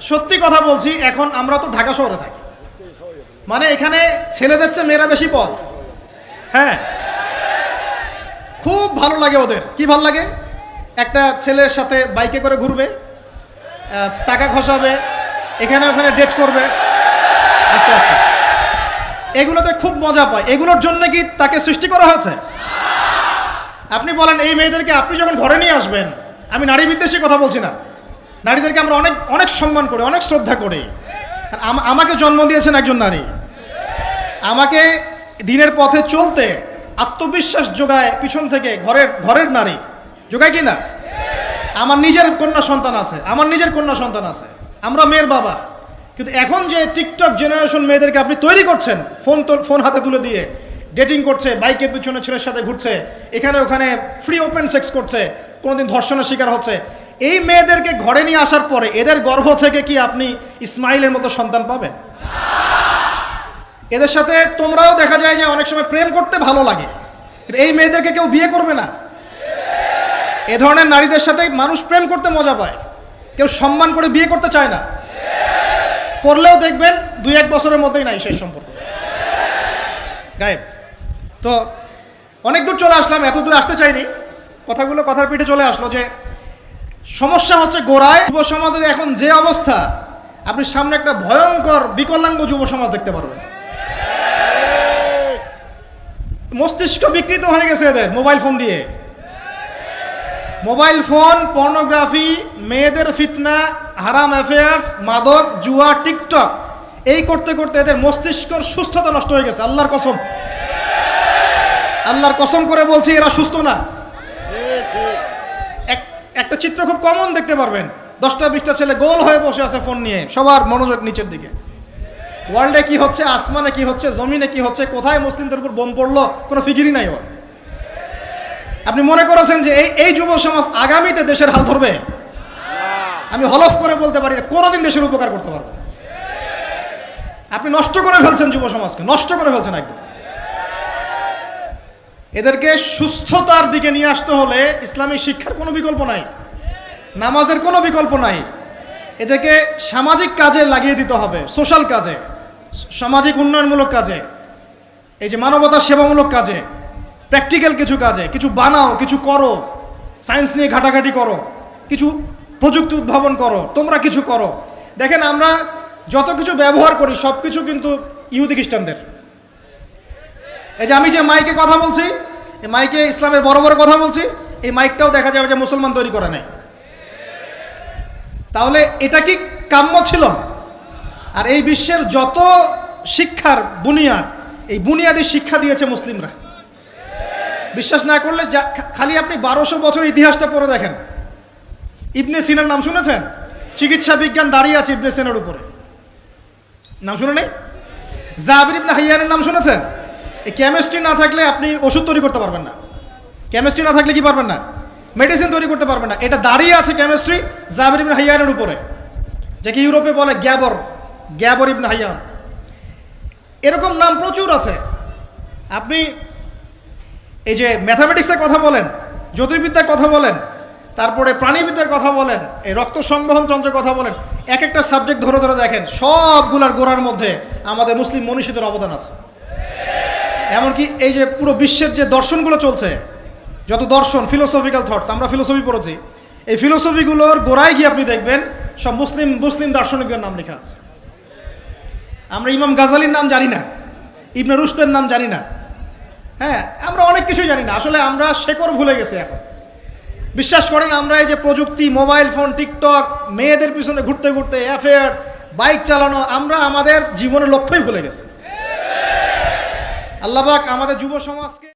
সত্যি কথা বলছি, এখন আমরা তো ঢাকা শহরে থাকি, মানে এখানে ছেলেদের চেয়ে মেয়েরা বেশি পথ। হ্যাঁ, খুব ভালো লাগে ওদের। কি ভালো লাগে? একটা ছেলের সাথে বাইকে করে ঘুরবে, টাকা খসাবে, এখানে ওখানে ডেট করবে আস্তে আস্তে, এগুলোতে খুব মজা পায়। এগুলোর জন্য কি তাকে সৃষ্টি করা হয়েছে? আপনি বলেন এই মেয়েদেরকে আপনি যখন ঘরে নিয়ে আসবেন, আমি নারী বিদ্বেষী কথা বলছি না, নারীদেরকে আমরা অনেক অনেক সম্মান করি, অনেক শ্রদ্ধা করি। আর আমাকে জন্ম দিয়েছেন একজন নারী, আমাকে দিনের পথে চলতে আত্মবিশ্বাস যোগায় পিছন থেকে, ঘরের নারী যোগায় কি না? আমার নিজের কন্যা সন্তান আছে, আমরা মেয়ের বাবা। কিন্তু এখন যে টিকটক জেনারেশন মেয়েদেরকে আপনি তৈরি করছেন, ফোন হাতে তুলে দিয়ে ডেটিং করছে, বাইকের পিছনে ছেলের সাথে ঘুরছে, এখানে ওখানে ফ্রি ওপেন সেক্স করছে, কোনোদিন ধর্ষণের শিকার হচ্ছে, এই মেয়েদেরকে ঘরে নিয়ে আসার পরে এদের গর্ভ থেকে কি আপনি ইসমাইলের মতো সন্তান পাবেন? এদের সাথে তোমরাও দেখা যায় যে অনেক সময় প্রেম করতে ভালো লাগে, এই মেয়েদেরকে কেউ বিয়ে করবে না। এ ধরনের নারীদের সাথে মানুষ প্রেম করতে মজা পায়, কেউ সম্মান করে বিয়ে করতে চায় না। করলেও দেখবেন 2-1 বছরের মধ্যেই নাই সেই সম্পর্ক, গায়েব। তো অনেক দূর চলে আসলাম, এত দূর আসতে চাইনি, কথার পিঠে চলে আসলো যে সমস্যা হচ্ছে গোড়ায়। যুব সমাজের এখন যে অবস্থা, আপনি সামনে একটা ভয়ঙ্কর বিকলাঙ্গ যুব সমাজ দেখতে পারবেন। মস্তিষ্ক বিকৃত হয়ে গেছে এদের মোবাইল ফোন দিয়ে। মোবাইল ফোন, পর্নোগ্রাফি, মেয়েদের ফিতনা, হারাম অ্যাফেয়ার্স, মাদক, জুয়া, টিকটক, এই করতে করতে এদের মস্তিষ্কর সুস্থতা নষ্ট হয়ে গেছে। আল্লাহর কসম করে বলছি, এরা সুস্থ না। একটা চিত্র খুব কমন দেখতে পারবেন, 10টা-20টা ছেলে গোল হয়ে বসে আছে ফোন নিয়ে, সবার মনোযোগ নিচের দিকে। ওয়ার্ল্ডে কি হচ্ছে, আসমানে কি হচ্ছে, জমিনে কি হচ্ছে, কোথায় মুসলিমদের উপর বোম পড়লো, কোনো ফিকিরই নাই ওর। আপনি মনে করেছেন যে এই যুব সমাজ আগামীতে দেশের হাল ধরবে? আমি হলফ করে বলতে পারি না, কোনোদিন দেশের উপকার করতে পারবে। আপনি নষ্ট করে ফেলছেন যুব সমাজকে, নষ্ট করে ফেলছেন একদম। এদেরকে সুস্থতার দিকে নিয়ে আসতে হলে ইসলামী শিক্ষার কোনো বিকল্প নাই, নামাজের কোনো বিকল্প নাই। এদেরকে সামাজিক কাজে লাগিয়ে দিতে হবে, সোশ্যাল কাজে, সামাজিক উন্নয়নমূলক কাজে, এই যে মানবতা সেবামূলক কাজে, প্র্যাকটিক্যাল কিছু কাজে, কিছু বানাও, কিছু করো, সায়েন্স নিয়ে ঘাটাঘাটি করো, কিছু প্রযুক্তি উদ্ভাবন করো, তোমরা কিছু করো। দেখেন আমরা যত কিছু ব্যবহার করি সব কিছু কিন্তু ইহুদি খ্রিস্টানদের। এই যে আমি যে মাইকে কথা বলছি, এই মাইকে ইসলামের বড় বড় কথা বলছি, এই মাইকটাও দেখা যাবে যে মুসলমান তৈরি করে নাই। তাহলে এটা কি কাম্য ছিল? আর এই বিশ্বের যত শিক্ষার বুনিয়াদ, এই বুনিয়াদি শিক্ষা দিয়েছে মুসলিমরা। বিশ্বাস না করলে খালি আপনি 1200 বছর ইতিহাসটা পড়ে দেখেন। ইবনে সিনার নাম শুনেছেন? চিকিৎসা বিজ্ঞান দাঁড়িয়ে আছে ইবনে সিনার উপরে, নাম শুনে নেই? জাবির ইবনে হাইয়ানের নাম শুনেছেন? এই কেমিস্ট্রি না থাকলে আপনি ওষুধ তৈরি করতে পারবেন না, কেমিস্ট্রি না থাকলে কি পারবেন না? মেডিসিন তৈরি করতে পারবেন না। এটা দাঁড়িয়ে আছে কেমিস্ট্রি জাবির ইবনে হাইয়ানের উপরে, যাকে ইউরোপে বলে গ্যাবর ইবনে হাইয়ান। এরকম নাম প্রচুর আছে। আপনি এই যে ম্যাথামেটিক্সের কথা বলেন, জ্যোতির্বিদ্যার কথা বলেন, তারপরে প্রাণীবিদ্যার কথা বলেন, এই রক্ত সংবহন যন্ত্রের কথা বলেন, এক একটা সাবজেক্ট ধরে ধরে দেখেন, সবগুলার গোড়ার মধ্যে আমাদের মুসলিম মনীষীদের অবদান আছে। এমনকি এই যে পুরো বিশ্বের যে দর্শনগুলো চলছে, যত দর্শন, ফিলোসফিক্যাল থটস, আমরা ফিলোসফি পড়েছি, এই ফিলোসফিগুলোর গোড়ায় গিয়ে আপনি দেখবেন সব মুসলিম দার্শনিকদের নাম লেখা আছে। আমরা ইমাম গাজালির নাম জানি না, ইবনে রুশদের নাম জানি না। হ্যাঁ, আমরা অনেক কিছুই জানি না। আসলে আমরা শেকড় ভুলে গেছি এখন। বিশ্বাস করেন, আমরা এই যে প্রযুক্তি, মোবাইল ফোন, টিকটক, মেয়েদের পিছনে ঘুরতে ঘুরতে, অ্যাফেয়ার, বাইক চালানো, আমরা আমাদের জীবনের লক্ষ্যই ভুলে গেছি। আল্লাহ পাক আমাদের যুব সমাজকে